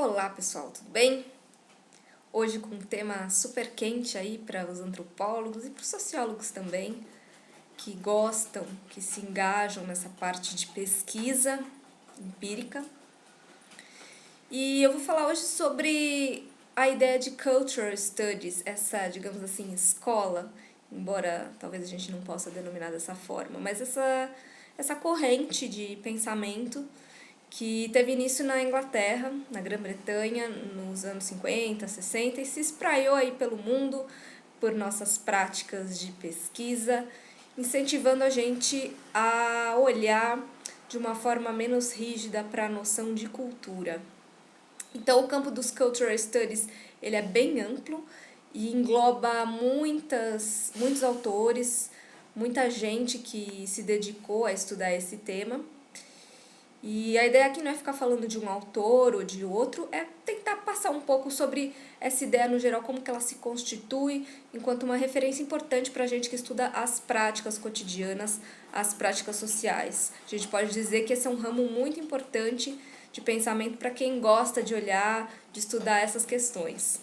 Olá pessoal, tudo bem? Hoje com um tema super quente aí para os antropólogos e para os sociólogos também, que gostam, que se engajam nessa parte de pesquisa empírica. E eu vou falar hoje sobre a ideia de Cultural Studies, essa, digamos assim, escola, embora talvez a gente não possa denominar dessa forma, mas essa corrente de pensamento que teve início na Inglaterra, na Grã-Bretanha, nos anos 50, 60 e se espraiou aí pelo mundo por nossas práticas de pesquisa, incentivando a gente a olhar de uma forma menos rígida para a noção de cultura. Então, o campo dos Cultural Studies ele é bem amplo e engloba muitos autores, muita gente que se dedicou a estudar esse tema. E a ideia aqui não é ficar falando de um autor ou de outro, é tentar passar um pouco sobre essa ideia no geral, como que ela se constitui enquanto uma referência importante para a gente que estuda as práticas cotidianas, as práticas sociais. A gente pode dizer que esse é um ramo muito importante de pensamento para quem gosta de olhar, de estudar essas questões.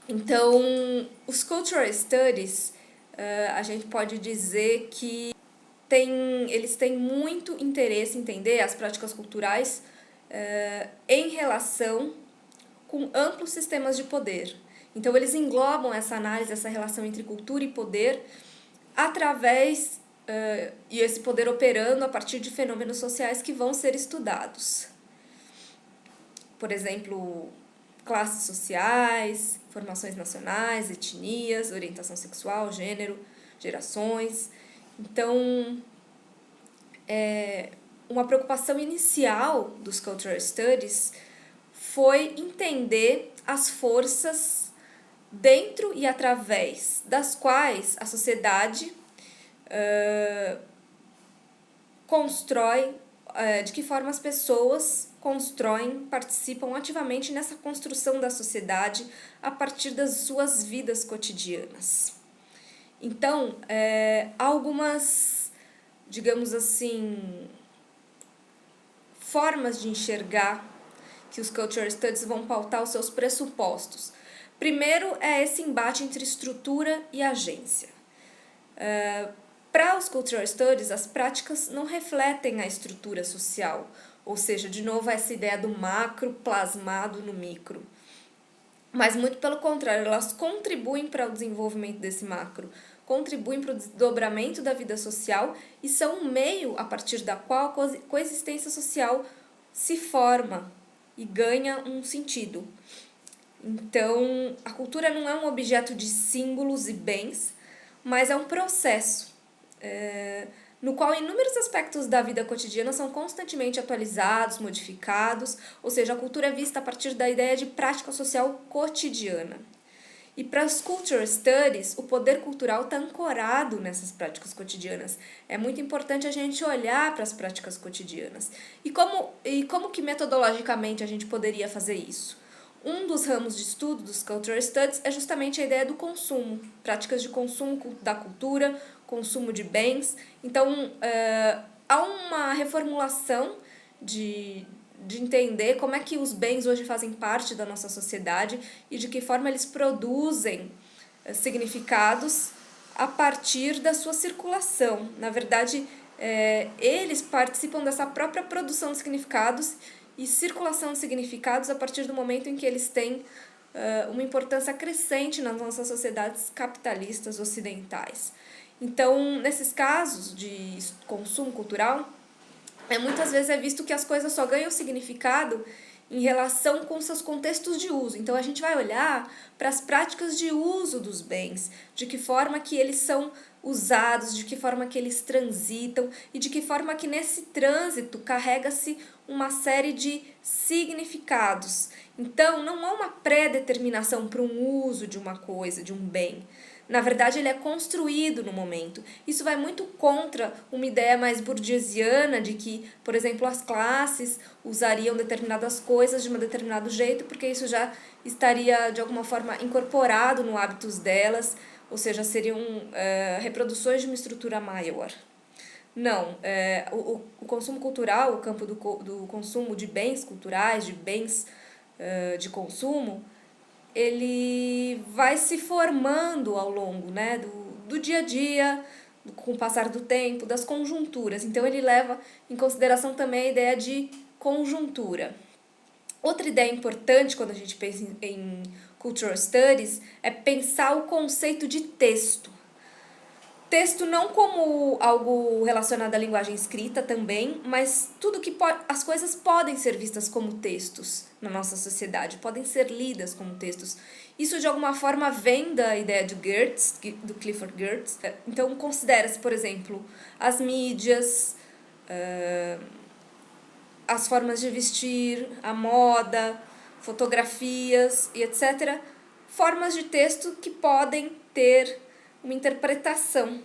Então, os Cultural Studies, a gente pode dizer que eles têm muito interesse em entender as práticas culturais em relação com amplos sistemas de poder. Então, eles englobam essa análise, essa relação entre cultura e poder, através, e esse poder operando a partir de fenômenos sociais que vão ser estudados. Por exemplo, classes sociais, formações nacionais, etnias, orientação sexual, gênero, gerações. Então, uma preocupação inicial dos Cultural Studies foi entender as forças dentro e através das quais a sociedade constrói, de que forma as pessoas constroem, participam ativamente nessa construção da sociedade a partir das suas vidas cotidianas. Então, há algumas, digamos assim, formas de enxergar que os Cultural Studies vão pautar os seus pressupostos. Primeiro é esse embate entre estrutura e agência. Para os Cultural Studies, as práticas não refletem a estrutura social, ou seja, de novo, essa ideia do macro plasmado no micro. Mas muito pelo contrário, elas contribuem para o desenvolvimento desse macro, contribuem para o desdobramento da vida social e são um meio a partir da qual a coexistência social se forma e ganha um sentido. Então, a cultura não é um objeto de símbolos e bens, mas é um processo no qual inúmeros aspectos da vida cotidiana são constantemente atualizados, modificados, ou seja, a cultura é vista a partir da ideia de prática social cotidiana. E para os Cultural Studies, o poder cultural está ancorado nessas práticas cotidianas. É muito importante a gente olhar para as práticas cotidianas. E como que metodologicamente a gente poderia fazer isso? Um dos ramos de estudo dos Cultural Studies é justamente a ideia do consumo, práticas de consumo da cultura, consumo de bens. Então, há uma reformulação de entender como é que os bens hoje fazem parte da nossa sociedade e de que forma eles produzem significados a partir da sua circulação. Na verdade, eles participam dessa própria produção de significados e circulação de significados a partir do momento em que eles têm uma importância crescente nas nossas sociedades capitalistas ocidentais. Então, nesses casos de consumo cultural, muitas vezes é visto que as coisas só ganham significado em relação com seus contextos de uso. Então, a gente vai olhar para as práticas de uso dos bens, de que forma que eles são usados, de que forma que eles transitam e de que forma que nesse trânsito carrega-se uma série de significados. Então, não há uma pré-determinação para um uso de uma coisa, de um bem. Na verdade, ele é construído no momento. Isso vai muito contra uma ideia mais burguesiana de que, por exemplo, as classes usariam determinadas coisas de um determinado jeito, porque isso já estaria, de alguma forma, incorporado no hábitos delas, ou seja, seriam reproduções de uma estrutura maior. Não, o consumo cultural, o campo do consumo de bens culturais, de bens de consumo, ele vai se formando ao longo, né, do dia a dia, com o passar do tempo, das conjunturas. Então ele leva em consideração também a ideia de conjuntura. Outra ideia importante quando a gente pensa em Cultural Studies é pensar o conceito de texto. Texto não como algo relacionado à linguagem escrita também, mas tudo que as coisas podem ser vistas como textos na nossa sociedade, podem ser lidas como textos. Isso de alguma forma vem da ideia de Geertz, do Clifford Geertz. Então considera-se, por exemplo, as mídias, as formas de vestir, a moda, fotografias e etc. Formas de texto que podem ter uma interpretação.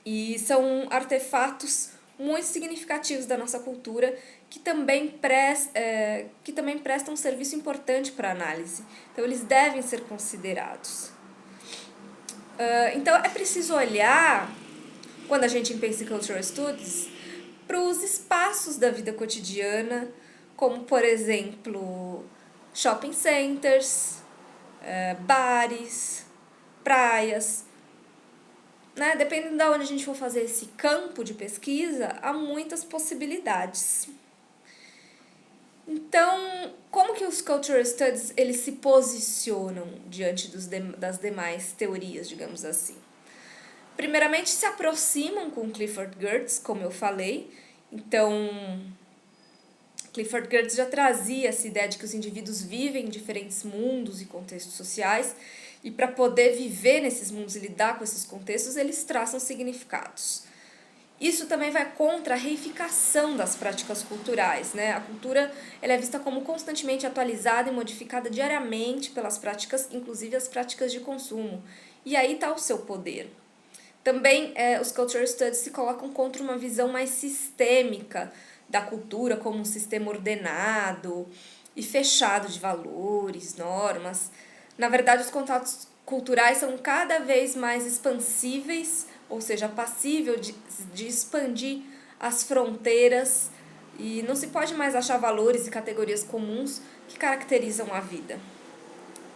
E são artefatos muito significativos da nossa cultura que também prestam um serviço importante para a análise. Então, eles devem ser considerados. Então, é preciso olhar, quando a gente pensa em Cultural Studies, para os espaços da vida cotidiana, como, por exemplo, shopping centers, bares, praias, né? Dependendo de onde a gente for fazer esse campo de pesquisa, há muitas possibilidades. Então, como que os Cultural Studies eles se posicionam diante das demais teorias, digamos assim? Primeiramente, se aproximam com Clifford Geertz, como eu falei. Então, Clifford Geertz já trazia essa ideia de que os indivíduos vivem em diferentes mundos e contextos sociais, e para poder viver nesses mundos e lidar com esses contextos, eles traçam significados. Isso também vai contra a reificação das práticas culturais, né? A cultura ela é vista como constantemente atualizada e modificada diariamente pelas práticas, inclusive as práticas de consumo. E aí está o seu poder. Também os Cultural Studies se colocam contra uma visão mais sistêmica da cultura como um sistema ordenado e fechado de valores, normas. Na verdade, os contatos culturais são cada vez mais expansíveis, ou seja, passível de expandir as fronteiras e não se pode mais achar valores e categorias comuns que caracterizam a vida.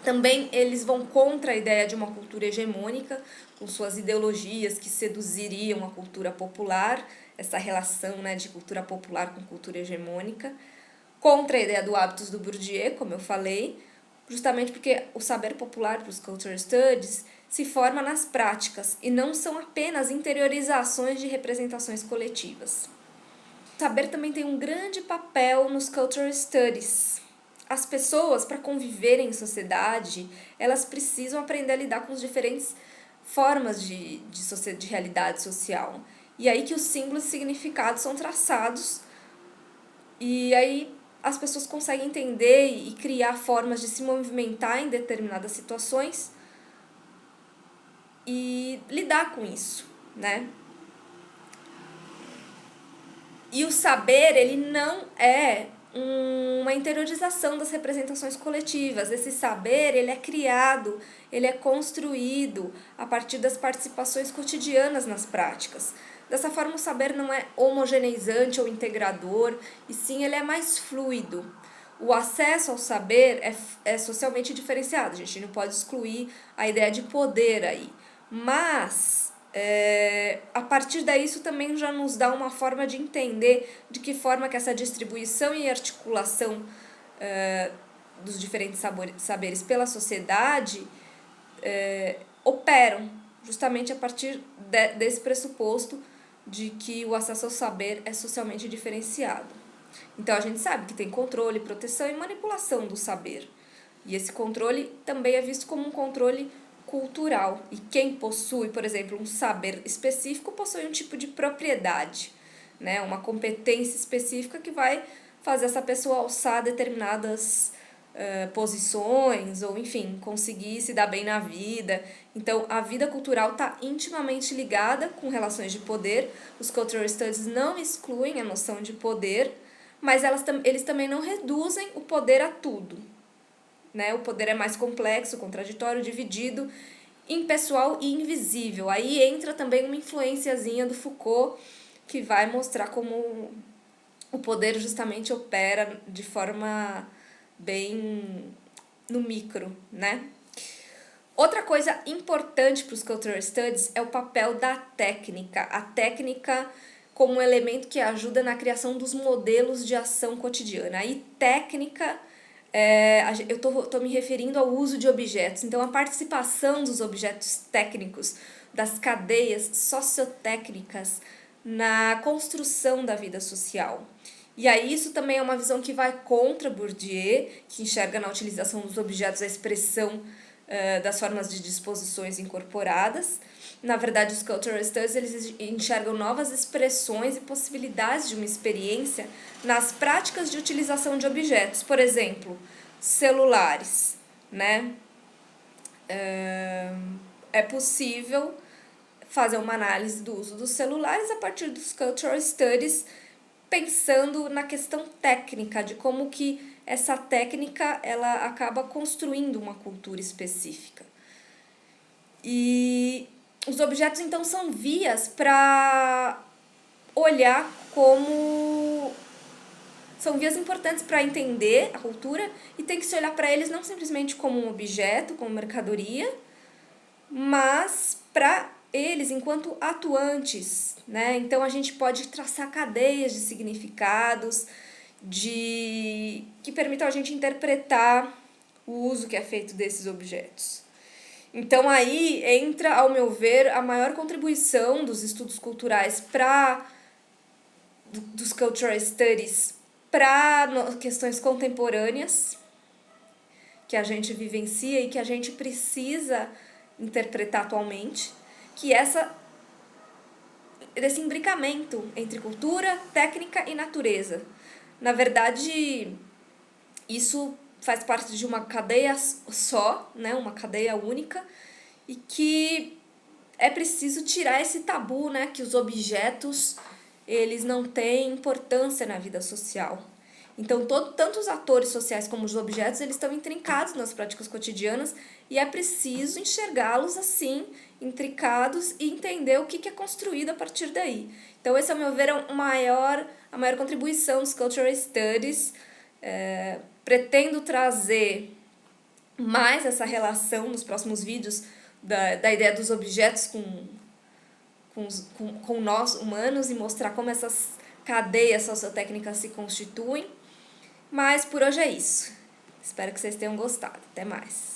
Também eles vão contra a ideia de uma cultura hegemônica, com suas ideologias que seduziriam a cultura popular, essa relação, né, de cultura popular com cultura hegemônica, contra a ideia do hábitos do Bourdieu, como eu falei, justamente porque o saber popular para os Cultural Studies se forma nas práticas e não são apenas interiorizações de representações coletivas. O saber também tem um grande papel nos Cultural Studies. As pessoas, para conviverem em sociedade, elas precisam aprender a lidar com as diferentes formas de realidade social. E aí que os símbolos e significados são traçados e aí as pessoas conseguem entender e criar formas de se movimentar em determinadas situações e lidar com isso, né? E o saber, ele não é uma interiorização das representações coletivas. Esse saber, ele é criado, ele é construído a partir das participações cotidianas nas práticas. Dessa forma, o saber não é homogeneizante ou integrador, e sim ele é mais fluido. O acesso ao saber é socialmente diferenciado, a gente não pode excluir a ideia de poder aí. Mas, a partir daí, isso também já nos dá uma forma de entender de que forma que essa distribuição e articulação dos diferentes saberes pela sociedade operam, justamente a partir desse pressuposto de que o acesso ao saber é socialmente diferenciado. Então, a gente sabe que tem controle, proteção e manipulação do saber. E esse controle também é visto como um controle cultural. E quem possui, por exemplo, um saber específico, possui um tipo de propriedade, né? Uma competência específica que vai fazer essa pessoa alçar determinadas posições, ou enfim, conseguir se dar bem na vida. Então, a vida cultural está intimamente ligada com relações de poder. Os Cultural Studies não excluem a noção de poder, mas eles também não reduzem o poder a tudo, né? O poder é mais complexo, contraditório, dividido, impessoal e invisível. Aí entra também uma influenciazinha do Foucault, que vai mostrar como o poder justamente opera de forma bem no micro, né? Outra coisa importante para os Cultural Studies é o papel da técnica. A técnica como um elemento que ajuda na criação dos modelos de ação cotidiana. Aí, técnica, eu tô me referindo ao uso de objetos. Então, a participação dos objetos técnicos, das cadeias sociotécnicas na construção da vida social. E aí isso também é uma visão que vai contra Bourdieu, que enxerga na utilização dos objetos a expressão das formas de disposições incorporadas. Na verdade, os Cultural Studies eles enxergam novas expressões e possibilidades de uma experiência nas práticas de utilização de objetos. Por exemplo, celulares, né? É possível fazer uma análise do uso dos celulares a partir dos Cultural Studies, pensando na questão técnica, de como que essa técnica ela acaba construindo uma cultura específica. E os objetos, então, são vias para olhar como... São vias importantes para entender a cultura e tem que se olhar para eles não simplesmente como um objeto, como mercadoria, mas para eles enquanto atuantes, né? Então a gente pode traçar cadeias de significados que permitam a gente interpretar o uso que é feito desses objetos. Então aí entra, ao meu ver, a maior contribuição dos estudos culturais dos Cultural Studies para questões contemporâneas que a gente vivencia e que a gente precisa interpretar atualmente, que desse imbricamento entre cultura, técnica e natureza. Na verdade, isso faz parte de uma cadeia só, né, uma cadeia única, e que é preciso tirar esse tabu, né, que os objetos eles não têm importância na vida social. Então, tanto os atores sociais como os objetos, eles estão intrincados nas práticas cotidianas e é preciso enxergá-los assim, intricados, e entender o que é construído a partir daí. Então, esse, ao meu ver, é a maior contribuição dos Cultural Studies. Pretendo trazer mais essa relação nos próximos vídeos da ideia dos objetos com nós humanos e mostrar como essas cadeias sociotécnicas se constituem. Mas por hoje é isso. Espero que vocês tenham gostado. Até mais.